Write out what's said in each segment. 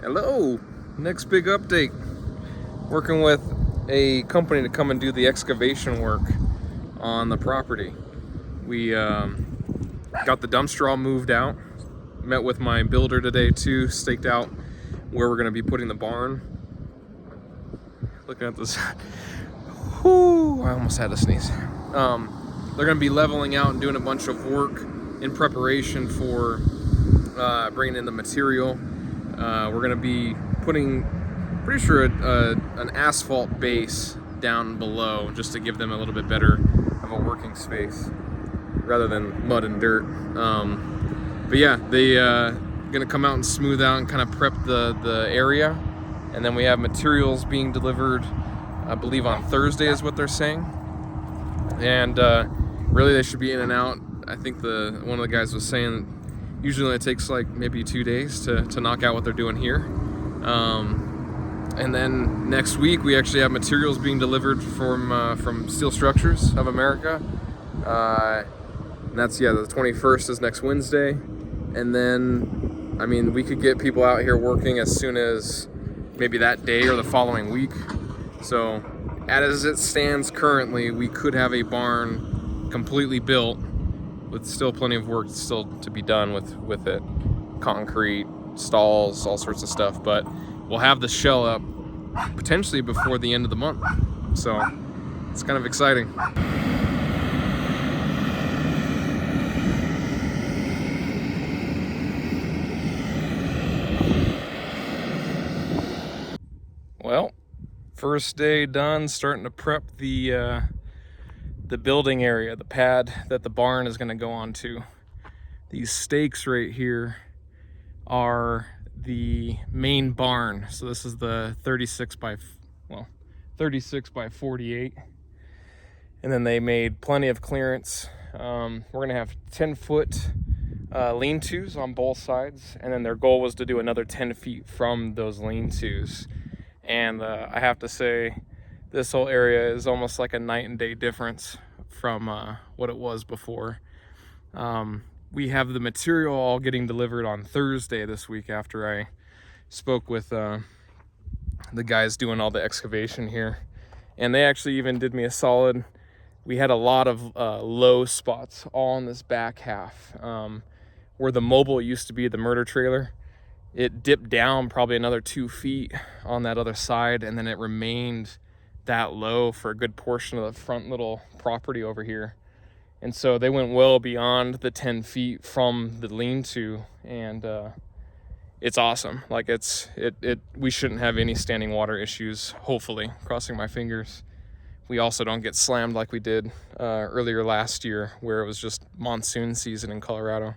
Hello, next big update. Working with a company to come and do the excavation work on the property. We got the dumpster all moved out. Met with my builder today too, staked out where we're gonna be putting the barn. Looking at this, whoo, I almost had to sneeze. They're gonna be leveling out and doing a bunch of work in preparation for bringing in the material. We're gonna be putting, pretty sure, an asphalt base down below, just to give them a little bit better of a working space rather than mud and dirt. But yeah, they gonna come out and smooth out and kind of prep the area, and then we have materials being delivered, I believe on Thursday is what they're saying. And really they should be in and out. I think one of the guys was saying usually it takes like maybe 2 days to knock out what they're doing here. And then next week we actually have materials being delivered from Steel Structures of America. And that's, yeah, the 21st is next Wednesday. And then, I mean, we could get people out here working as soon as maybe that day or the following week. So as it stands currently, we could have a barn completely built with still plenty of work still to be done with it. Concrete, stalls, all sorts of stuff. But we'll have the shell up potentially before the end of the month. So it's kind of exciting. Well, first day done, starting to prep the building area, the pad that the barn is going to go onto. These stakes right here are the main barn. So this is the 36 by 48. And then they made plenty of clearance. We're going to have 10-foot lean-tos on both sides. And then their goal was to do another 10 feet from those lean-tos. And I have to say, this whole area is almost like a night and day difference from what it was before. We have the material all getting delivered on Thursday this week after I spoke with the guys doing all the excavation here. And they actually even did me a solid. We had a lot of low spots all in this back half. Where the mobile used to be, the murder trailer, it dipped down probably another 2 feet on that other side, and then it remained that low for a good portion of the front little property over here. And so they went well beyond the 10 feet from the lean-to, and it's awesome. Like we shouldn't have any standing water issues, hopefully, crossing my fingers. We also don't get slammed like we did earlier last year, where it was just monsoon season in Colorado.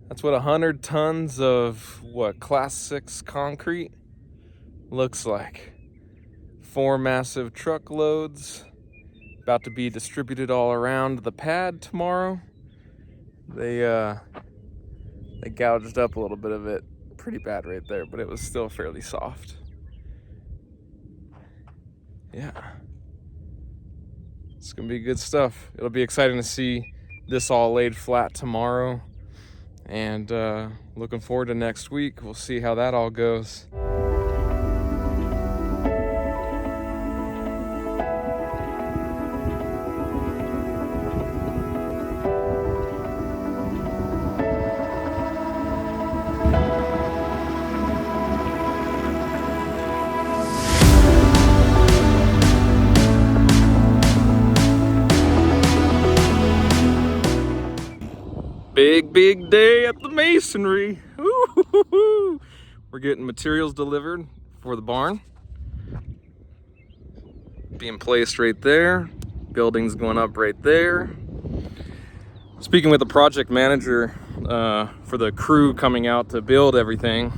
That's what 100 tons of Class 6 concrete looks like. 4 massive truckloads about to be distributed all around the pad tomorrow. They gouged up a little bit of it pretty bad right there, but it was still fairly soft. Yeah, it's gonna be good stuff. It'll be exciting to see this all laid flat tomorrow. And looking forward to next week. We'll see how that all goes. Big day at the Masonry. Ooh, we're getting materials delivered for the barn. Being placed right there. Buildings going up right there. Speaking with the project manager for the crew coming out to build everything,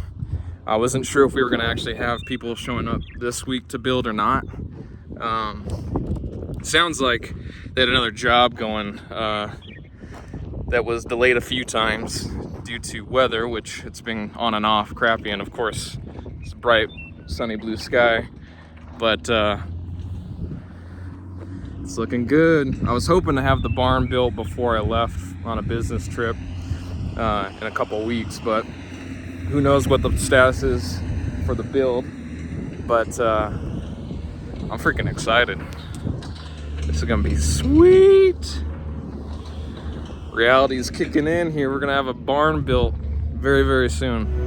I wasn't sure if we were going to actually have people showing up this week to build or not. Sounds like they had another job going that was delayed a few times due to weather, which it's been on and off crappy, and of course it's a bright sunny blue sky, but it's looking good. I was hoping to have the barn built before I left on a business trip in a couple weeks, but who knows what the status is for the build. But I'm freaking excited. This is gonna be sweet. Reality's kicking in here. We're gonna have a barn built very, very soon.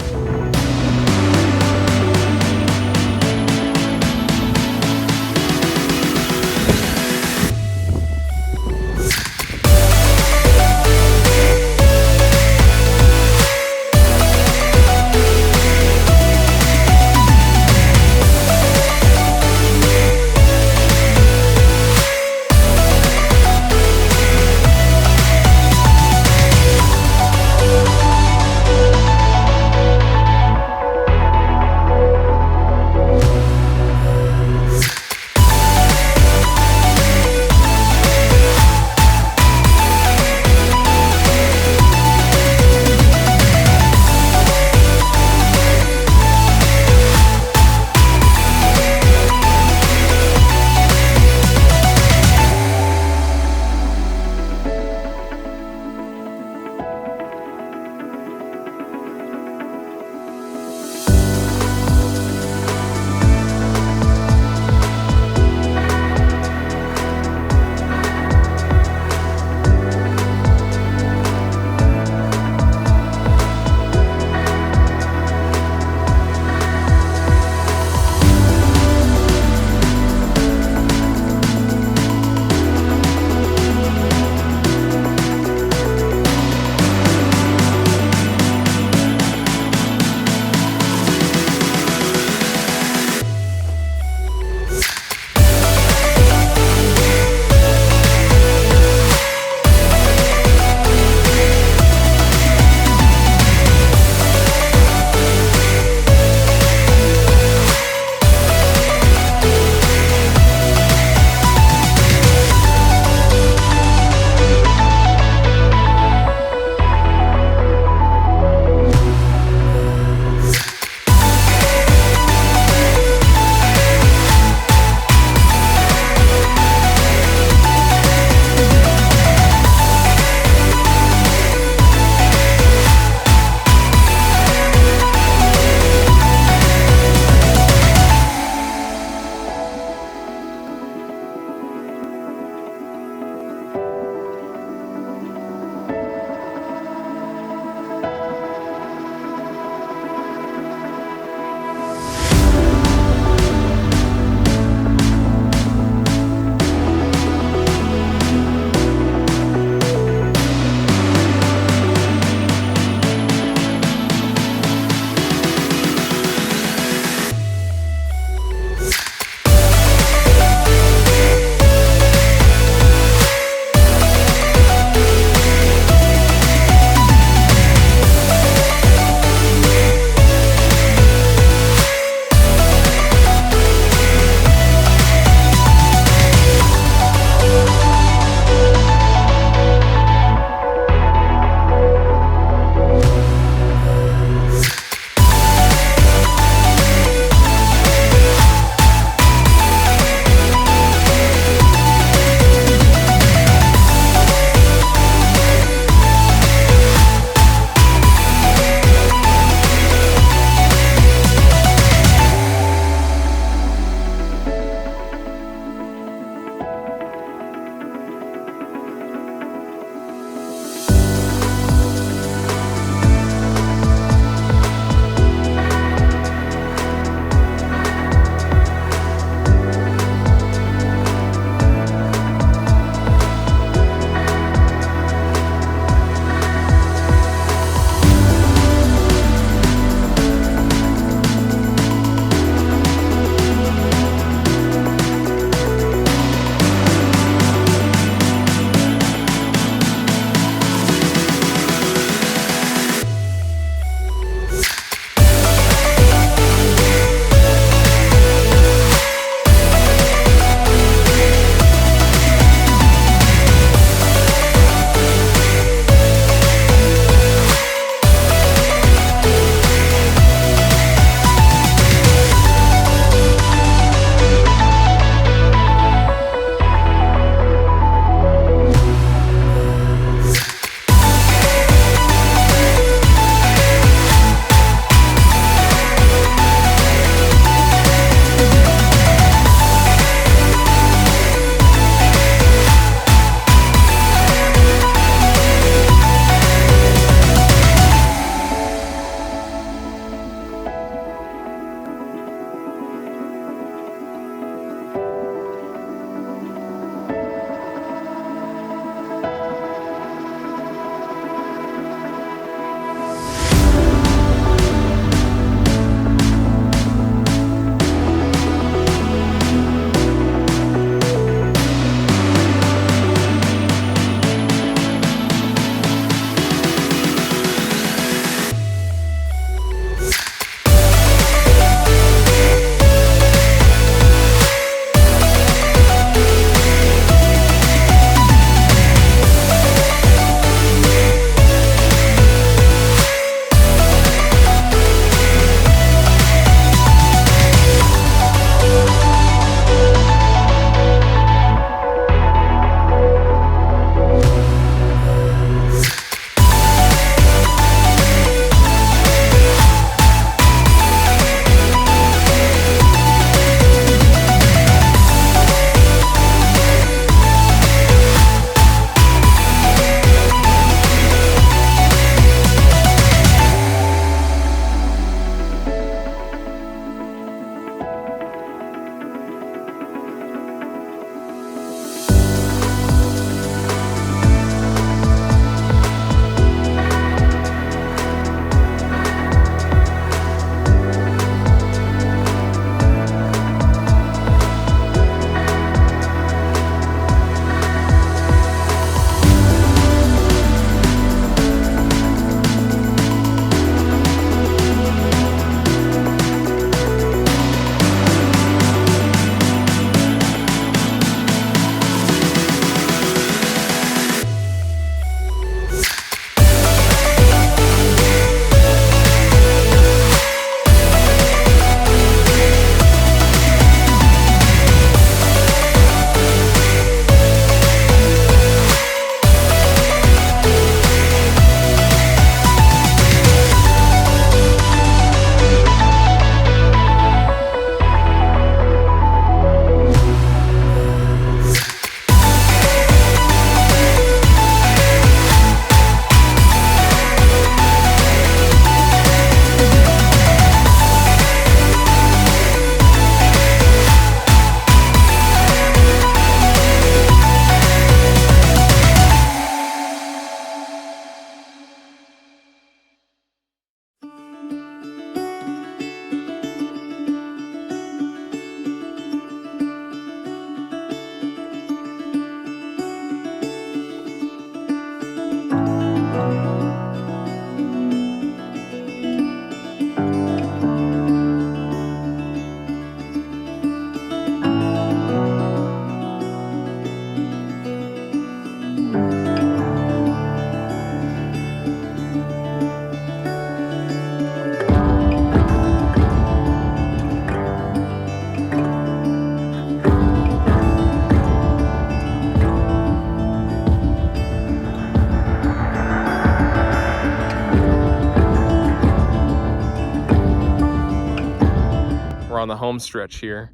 on the home stretch here.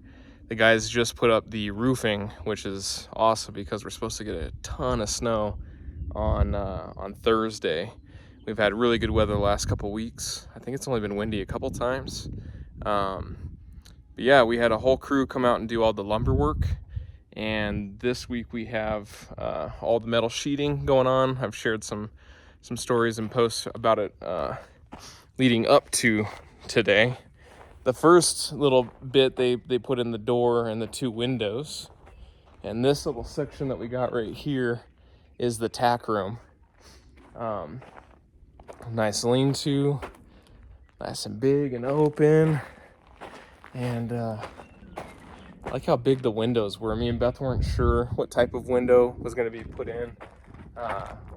The guys just put up the roofing, which is awesome because we're supposed to get a ton of snow on Thursday. We've had really good weather the last couple weeks. I think it's only been windy a couple times. But yeah, we had a whole crew come out and do all the lumber work. And this week we have all the metal sheeting going on. I've shared some stories and posts about it leading up to today. The first little bit they put in the door and the 2 windows. And this little section that we got right here is the tack room. Nice lean-to, nice and big and open. And I like how big the windows were. Me and Beth weren't sure what type of window was going to be put in,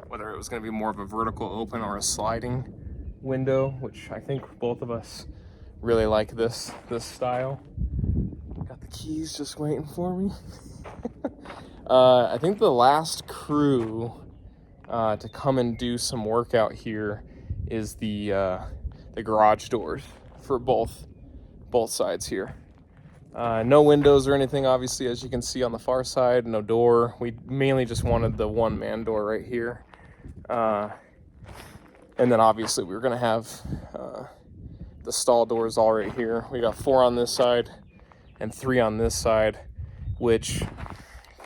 whether it was going to be more of a vertical open or a sliding window, which I think both of us really like this style. Got the keys just waiting for me. I think the last crew to come and do some work out here is the garage doors for both sides here. No windows or anything, obviously, as you can see on the far side. No door. We mainly just wanted the 1-man door right here. And then obviously we were going to have the stall doors all right here. We got 4 on this side and 3 on this side, which,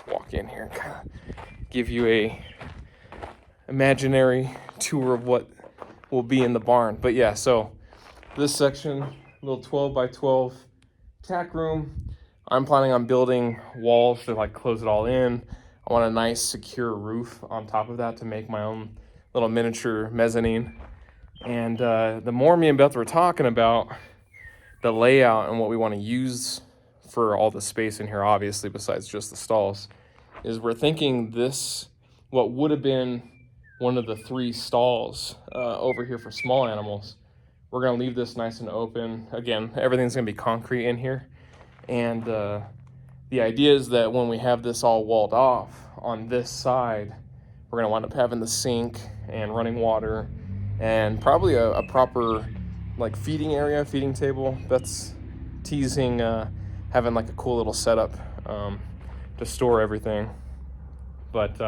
walk in here and kind of give you a imaginary tour of what will be in the barn. But yeah, so this section, little 12 by 12 tack room. I'm planning on building walls to like close it all in. I want a nice secure roof on top of that to make my own little miniature mezzanine. And the more me and Beth were talking about the layout and what we want to use for all the space in here, obviously besides just the stalls, is we're thinking this, what would have been one of the 3 stalls over here for small animals, we're going to leave this nice and open. Again, everything's going to be concrete in here. And the idea is that when we have this all walled off on this side, we're going to wind up having the sink and running water and probably a proper like feeding area, feeding table. That's teasing having like a cool little setup to store everything. But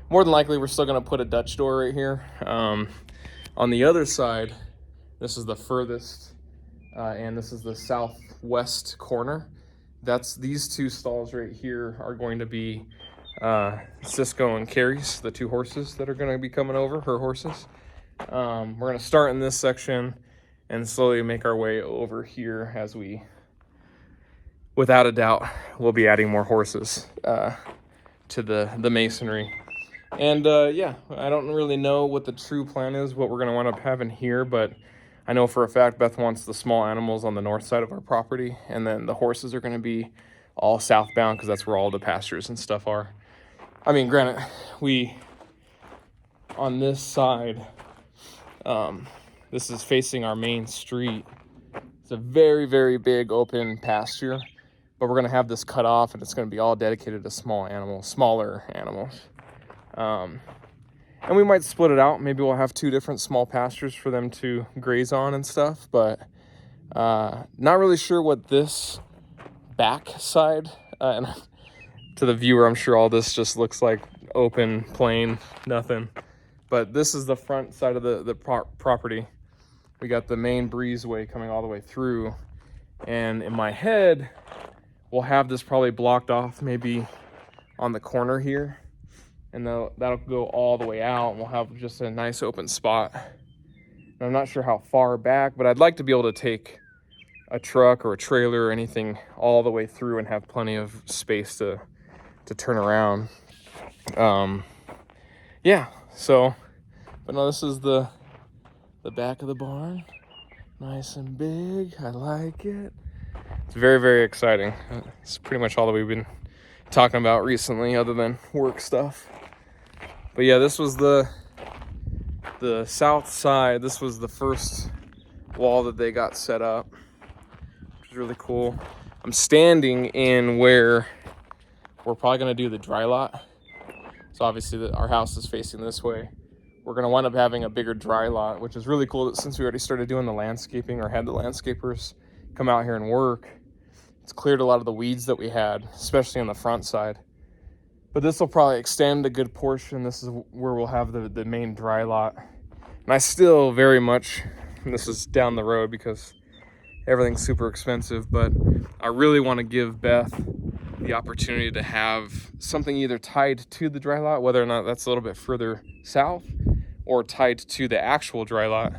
more than likely, we're still going to put a Dutch door right here. On the other side, this is the furthest, and this is the southwest corner. These 2 stalls right here are going to be Cisco and Carrie's, the 2 horses that are going to be coming over, her horses. We're going to start in this section and slowly make our way over here as we, without a doubt, we'll be adding more horses to the masonry. And yeah, I don't really know what the true plan is, what we're going to wind up having here, but I know for a fact Beth wants the small animals on the north side of our property, and then the horses are going to be all southbound because that's where all the pastures and stuff are. I mean, granted, on this side, this is facing our main street. It's a very, very big open pasture, but we're going to have this cut off, and it's going to be all dedicated to smaller animals. And we might split it out. Maybe we'll have 2 different small pastures for them to graze on and stuff, but not really sure what this back side, and to the viewer, I'm sure all this just looks like open, plain, nothing. But this is the front side of the property. We got the main breezeway coming all the way through. And in my head, we'll have this probably blocked off maybe on the corner here. And that'll go all the way out, and we'll have just a nice open spot. And I'm not sure how far back, but I'd like to be able to take a truck or a trailer or anything all the way through and have plenty of space to turn around. Yeah, so, but no, this is the back of the barn. Nice and big. I like it. It's very, very exciting. It's pretty much all that we've been talking about recently other than work stuff. But yeah, this was the south side. This was the first wall that they got set up, which is really cool. I'm standing in where we're probably going to do the dry lot. So obviously our house is facing this way. We're going to wind up having a bigger dry lot, which is really cool that since we already started doing the landscaping or had the landscapers come out here and work, It's cleared a lot of the weeds that we had, especially on the front side. But this will probably extend a good portion. This is where we'll have the main dry lot. And I still very much, and this is down the road because everything's super expensive, but I really want to give Beth the opportunity to have something either tied to the dry lot, whether or not that's a little bit further south, or tied to the actual dry lot,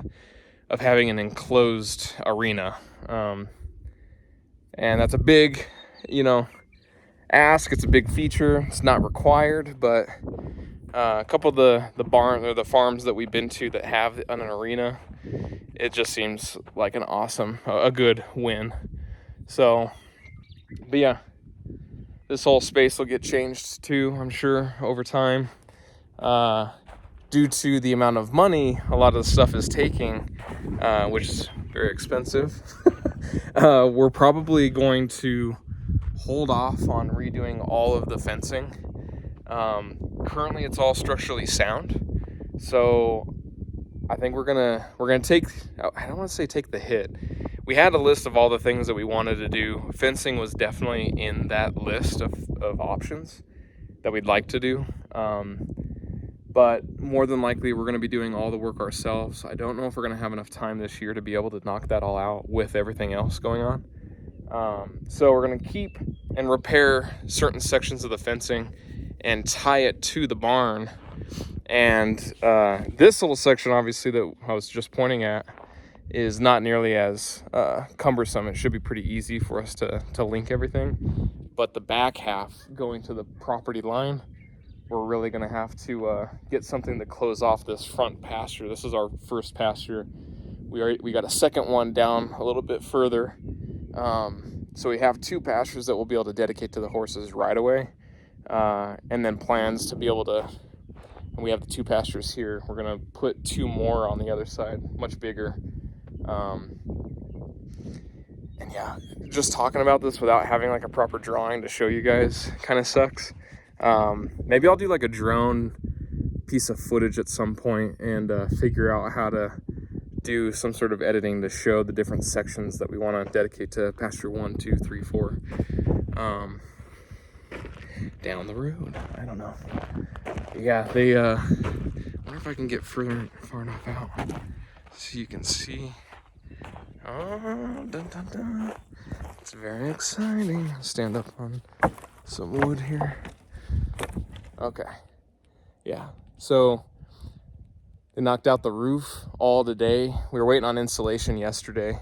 of having an enclosed arena. And that's a big, ask. It's a big feature. It's not required, but a couple of the barn or the farms that we've been to that have an arena, it just seems like a good win. So, but yeah, this whole space will get changed too, I'm sure, over time. Due to the amount of money a lot of the stuff is taking, which is very expensive, we're probably going to hold off on redoing all of the fencing. Currently it's all structurally sound, so I think we're gonna take, I don't want to say take the hit. We had a list of all the things that we wanted to do. Fencing was definitely in that list of options that we'd like to do. But more than likely, we're going to be doing all the work ourselves. I don't know if we're going to have enough time this year to be able to knock that all out with everything else going on. So we're going to keep and repair certain sections of the fencing and tie it to the barn. And this little section, obviously, that I was just pointing at, is not nearly as cumbersome. It should be pretty easy for us to link everything. But the back half going to the property line, we're really going to have to get something to close off this front pasture. This is our first pasture. We got a second one down a little bit further. So we have 2 pastures that we'll be able to dedicate to the horses right away. And then plans to be able to, and we have the 2 pastures here. We're going to put 2 more on the other side, much bigger. And yeah, just talking about this without having like a proper drawing to show you guys kind of sucks. Maybe I'll do like a drone piece of footage at some point and figure out how to do some sort of editing to show the different sections that we want to dedicate to pasture 1, 2, 3, 4 down the road. I don't know. Yeah, they I wonder if I can get far enough out so you can see. Oh, dun, dun, dun. It's very exciting. Stand up on some wood here. Okay, yeah, so they knocked out the roof all today. We were waiting on insulation yesterday,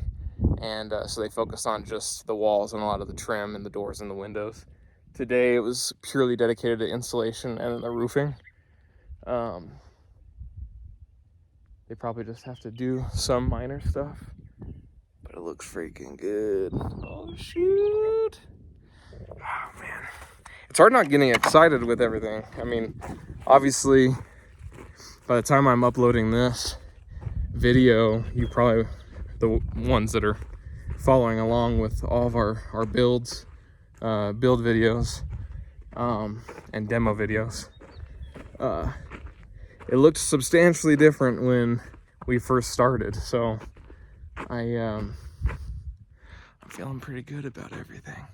and so they focused on just the walls and a lot of the trim and the doors and the windows. Today it was purely dedicated to insulation and the roofing. They probably just have to do some minor stuff, but it looks freaking good. Oh shoot. Oh man, it's hard not getting excited with everything. I mean, obviously by the time I'm uploading this video, you probably, the ones that are following along with all of our builds, build videos, and demo videos, it looked substantially different when we first started. So I'm feeling pretty good about everything.